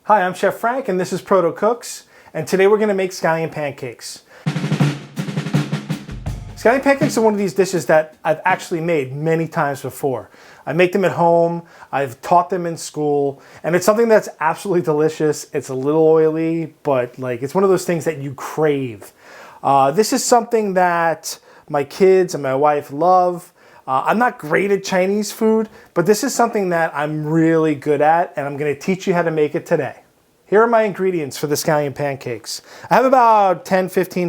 Hi, I'm Chef Frank and this is Proto Cooks, and today we're going to make scallion pancakes. Scallion pancakes are one of these dishes that I've actually made many times before. I make them at home, I've taught them in school, and it's something that's absolutely delicious. It's a little oily, but it's one of those things that you crave. This is something that my kids and my wife love. I'm not great at Chinese food, but this is something that I'm really good at, and I'm going to teach you how to make it today. Here are my ingredients for the scallion pancakes. I have about 10-15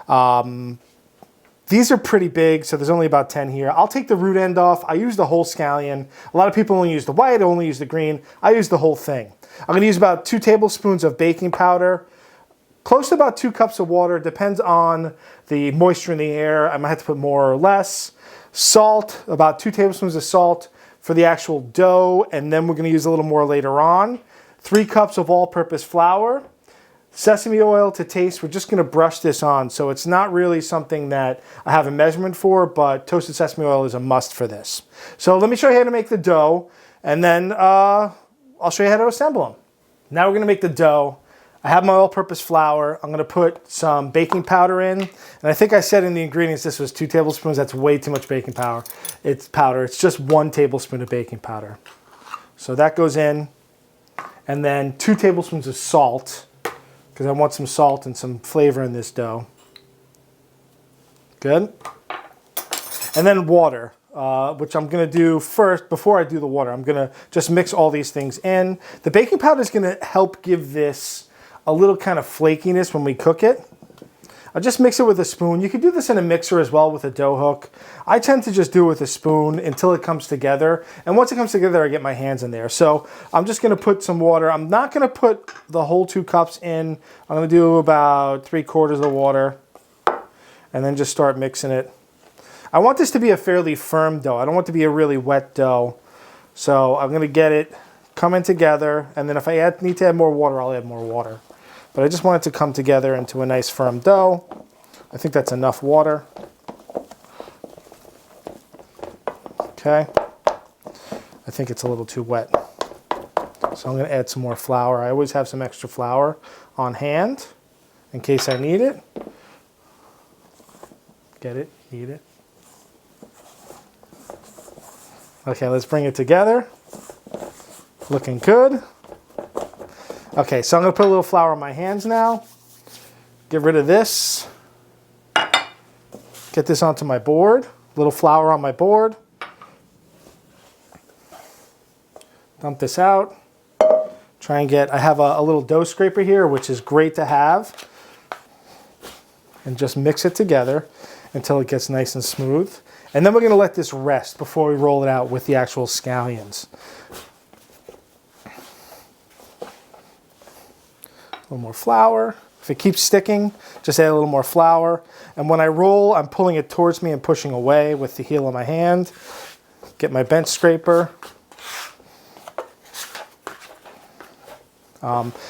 scallions. These are pretty big, so there's only about 10 here. I'll take the root end off. I use the whole scallion. A lot of people only use the white, only use the green. I use the whole thing. I'm going to use about 2 tablespoons of baking powder, close to about 2 cups of water. Depends on the moisture in the air. I might have to put more or less. Salt, about 2 tablespoons of salt for the actual dough, and then we're going to use a little more later on. 3 cups of all-purpose flour. Sesame oil to taste. We're just going to brush this on, so it's not really something that I have a measurement for, but toasted sesame oil is a must for this. So let me show you how to make the dough, and then I'll show you how to assemble them. Now we're going to make the dough. I have my all-purpose flour. I'm going to put some baking powder in, and I think I said in the ingredients this was 2 tablespoons. That's way too much baking powder. It's just 1 tablespoon of baking powder. So that goes in, and then 2 tablespoons of salt, because I want some salt and some flavor in this dough. Good. And then water, which I'm going to do first. Before I do the water, I'm going to just mix all these things in. The baking powder is going to help give this a little kind of flakiness when we cook it. I'll just mix it with a spoon. You could do this in a mixer as well with a dough hook. I tend to just do it with a spoon until it comes together. And once it comes together, I get my hands in there. So I'm just going to put some water. I'm not going to put the whole 2 cups in. I'm going to do about 3/4 of water and then just start mixing it. I want this to be a fairly firm dough. I don't want it to be a really wet dough. So I'm going to get it coming together. And then if I need to add more water, I'll add more water. But I just want it to come together into a nice firm dough. I think that's enough water. Okay. I think it's a little too wet. So I'm going to add some more flour. I always have some extra flour on hand in case I need it. Get it? Need it? Okay, let's bring it together. Looking good. Okay, so I'm going to put a little flour on my hands now. Get rid of this. Get this onto my board. A little flour on my board. Dump this out. Try and I have a little dough scraper here, which is great to have. And just mix it together until it gets nice and smooth. And then we're going to let this rest before we roll it out with the actual scallions. A little more flour. If it keeps sticking, just add a little more flour. And when I roll, I'm pulling it towards me and pushing away with the heel of my hand. Get my bench scraper.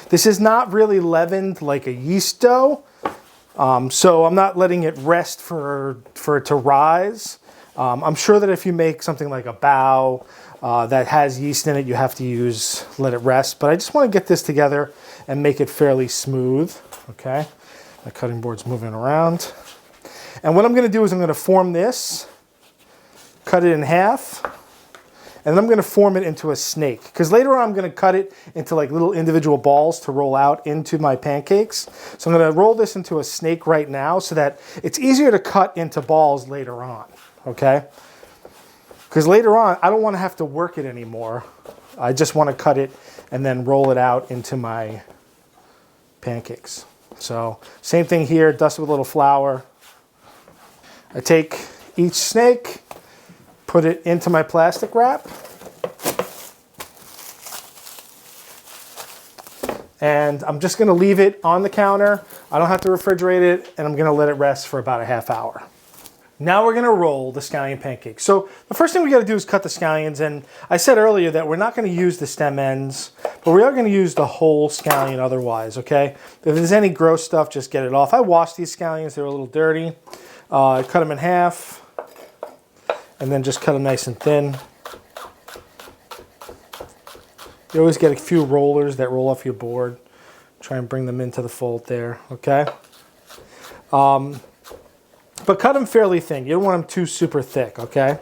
This is not really leavened like a yeast dough, so I'm not letting it rest for it to rise. I'm sure that if you make something like a bao that has yeast in it, you have to let it rest. But I just want to get this together and make it fairly smooth. Okay, my cutting board's moving around. And what I'm going to do is I'm going to form this, cut it in half, and then I'm going to form it into a snake. Because later on I'm going to cut it into little individual balls to roll out into my pancakes. So I'm going to roll this into a snake right now so that it's easier to cut into balls later on. Okay? Because later on I don't want to have to work it anymore. I just want to cut it and then roll it out into my pancakes. So same thing here, dust it with a little flour. I take each snake, put it into my plastic wrap, and I'm just going to leave it on the counter. I don't have to refrigerate it, and I'm going to let it rest for about a half hour. Now we're going to roll the scallion pancakes. So the first thing we got to do is cut the scallions, and I said earlier that we're not going to use the stem ends, but we are going to use the whole scallion otherwise, okay? If there's any gross stuff, just get it off. I washed these scallions. They were a little dirty. I cut them in half, and then just cut them nice and thin. You always get a few rollers that roll off your board. Try and bring them into the fold there, okay? But cut them fairly thin. You don't want them too super thick, okay?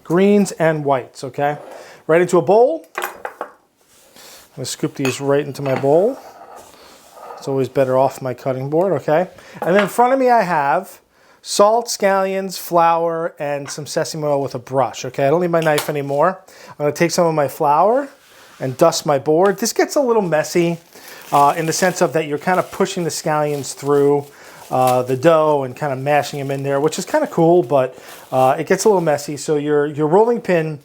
Greens and whites, okay? Right into a bowl. I'm gonna scoop these right into my bowl. It's always better off my cutting board, okay? And then in front of me I have salt, scallions, flour, and some sesame oil with a brush, okay? I don't need my knife anymore. I'm gonna take some of my flour and dust my board. This gets a little messy in the sense of that you're kind of pushing the scallions through the dough and kind of mashing them in there, which is kind of cool, but it gets a little messy. So your rolling pin,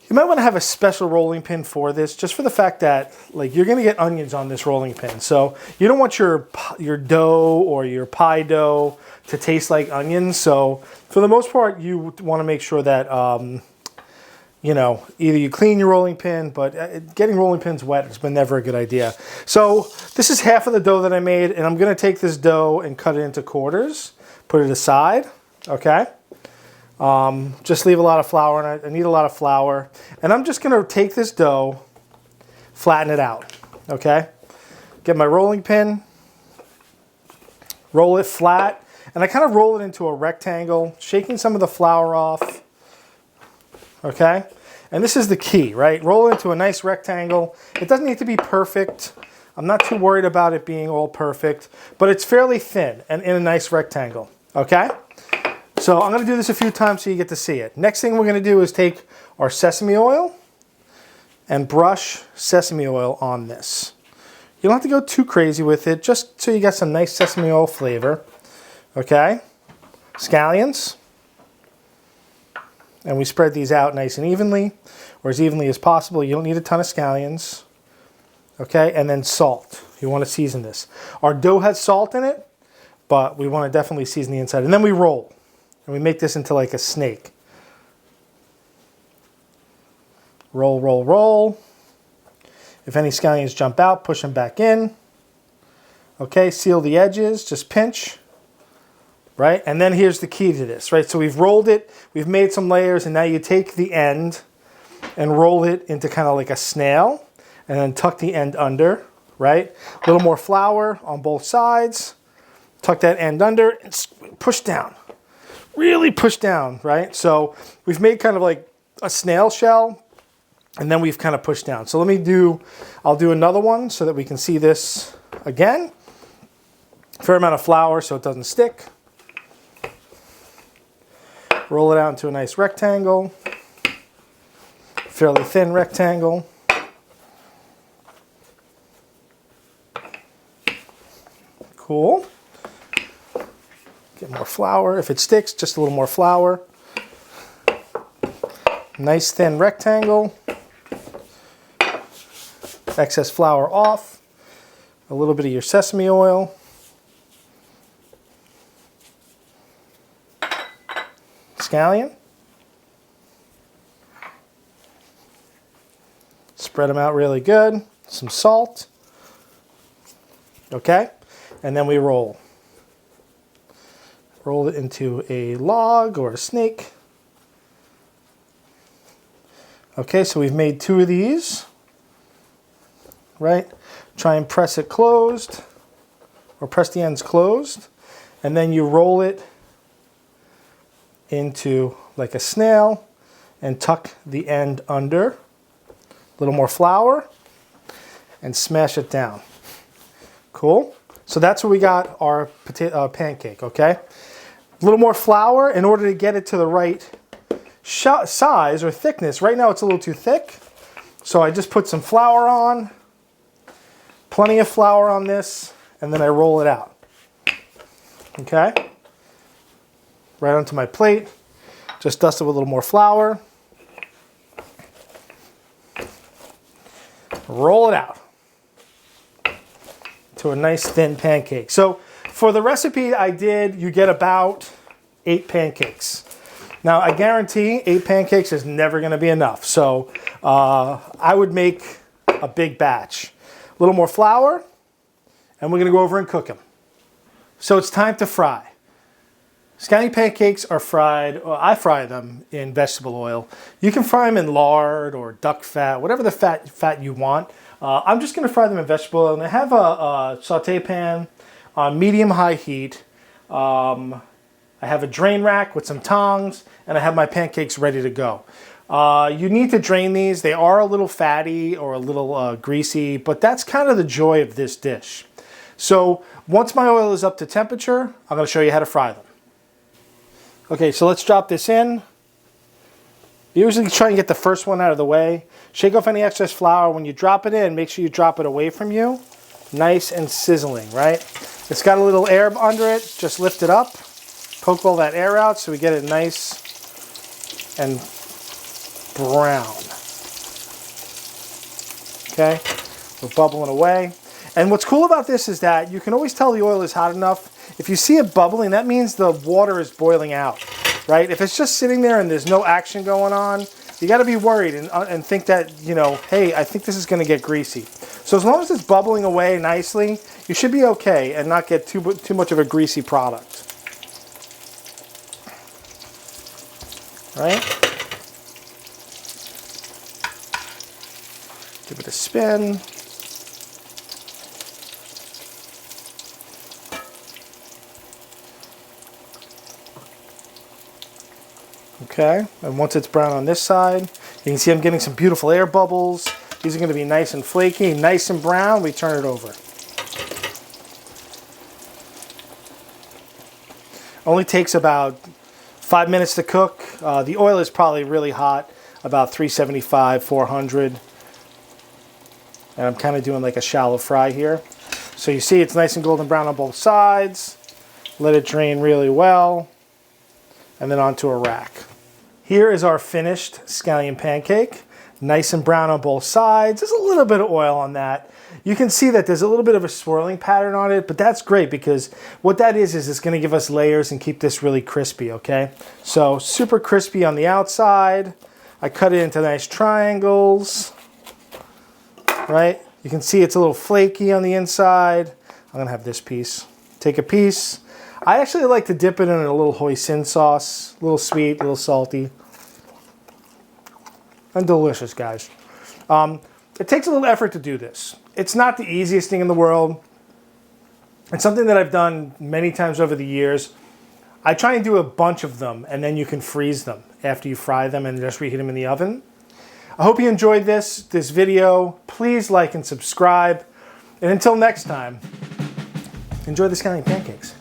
you might want to have a special rolling pin for this, just for the fact that like you're going to get onions on this rolling pin. So you don't want your dough or your pie dough to taste like onions. So for the most part, you want to make sure that you know, either you clean your rolling pin, but getting rolling pins wet has been never a good idea. So this is half of the dough that I made, and I'm going to take this dough and cut it into quarters, put it aside, okay? Just leave a lot of flour in it. I need a lot of flour. And I'm just going to take this dough, flatten it out, okay? Get my rolling pin, roll it flat, and I kind of roll it into a rectangle, shaking some of the flour off, okay? And this is the key, right? Roll it into a nice rectangle. It doesn't need to be perfect. I'm not too worried about it being all perfect, but it's fairly thin and in a nice rectangle, okay? So I'm gonna do this a few times so you get to see it. Next thing we're gonna do is take our sesame oil and brush sesame oil on this. You don't have to go too crazy with it, just so you get some nice sesame oil flavor, okay? Scallions. And we spread these out nice and evenly, or as evenly as possible. You don't need a ton of scallions. Okay, and then salt. You want to season this. Our dough has salt in it, but we want to definitely season the inside. And then we roll. And we make this into like a snake. Roll, roll, roll. If any scallions jump out, push them back in. Okay, seal the edges, just pinch. Right? And then here's the key to this, right? So we've rolled it, we've made some layers, and now you take the end and roll it into kind of like a snail, and then tuck the end under, right? A little more flour on both sides, tuck that end under, and push down. Really push down, right? So we've made kind of like a snail shell, and then we've kind of pushed down. So I'll do another one so that we can see this again. Fair amount of flour so it doesn't stick. Roll it out into a nice rectangle, fairly thin rectangle. Cool. Get more flour. If it sticks, just a little more flour. Nice thin rectangle. Excess flour off. A little bit of your sesame oil. Scallion. Spread them out really good. Some salt. Okay? And then we roll. Roll it into a log or a snake. Okay, so we've made 2 of these. Right? Try and press it closed, or press the ends closed, and then you roll it into like a snail and tuck the end under. A little more flour and smash it down. Cool? So that's where we got our pancake, okay? A little more flour in order to get it to the right size or thickness. Right now it's a little too thick, so I just put some flour on, plenty of flour on this, and then I roll it out. Okay? Right onto my plate. Just dust it with a little more flour. Roll it out to a nice thin pancake. So for the recipe I did, you get about 8 pancakes. Now I guarantee 8 pancakes is never going to be enough. So I would make a big batch. A little more flour, and we're going to go over and cook them. So it's time to fry. Scallion pancakes are fried, or I fry them in vegetable oil. You can fry them in lard or duck fat, whatever the fat you want. I'm just going to fry them in vegetable oil, and I have a saute pan on medium-high heat. I have a drain rack with some tongs, and I have my pancakes ready to go. You need to drain these. They are a little fatty or a little greasy, but that's kind of the joy of this dish. So once my oil is up to temperature, I'm going to show you how to fry them. Okay, so let's drop this in. Usually try and get the first one out of the way. Shake off any excess flour. When you drop it in, make sure you drop it away from you. Nice and sizzling, right? It's got a little air under it. Just lift it up. Poke all that air out so we get it nice and brown. Okay, we're bubbling away. And what's cool about this is that you can always tell the oil is hot enough. If you see it bubbling, that means the water is boiling out, right? If it's just sitting there and there's no action going on, you got to be worried and think that, you know, hey, I think this is going to get greasy. So as long as it's bubbling away nicely, you should be okay and not get too much of a greasy product. Right? Give it a spin. Okay, and once it's brown on this side, you can see I'm getting some beautiful air bubbles. These are going to be nice and flaky, nice and brown. We turn it over. Only takes about 5 minutes to cook. The oil is probably really hot, about 375, 400. And I'm kind of doing like a shallow fry here. So you see it's nice and golden brown on both sides. Let it drain really well. And then onto a rack. Here is our finished scallion pancake. Nice and brown on both sides. There's a little bit of oil on that. You can see that there's a little bit of a swirling pattern on it, but that's great because what that is it's going to give us layers and keep this really crispy, okay? So super crispy on the outside. I cut it into nice triangles, right? You can see it's a little flaky on the inside. I'm going to have this piece. Take a piece. I actually like to dip it in a little hoisin sauce. A little sweet, a little salty. And delicious, guys. It takes a little effort to do this. It's not the easiest thing in the world. It's something that I've done many times over the years. I try and do a bunch of them, and then you can freeze them after you fry them and just reheat them in the oven. I hope you enjoyed this video. Please like and subscribe. And until next time, enjoy the scallion pancakes.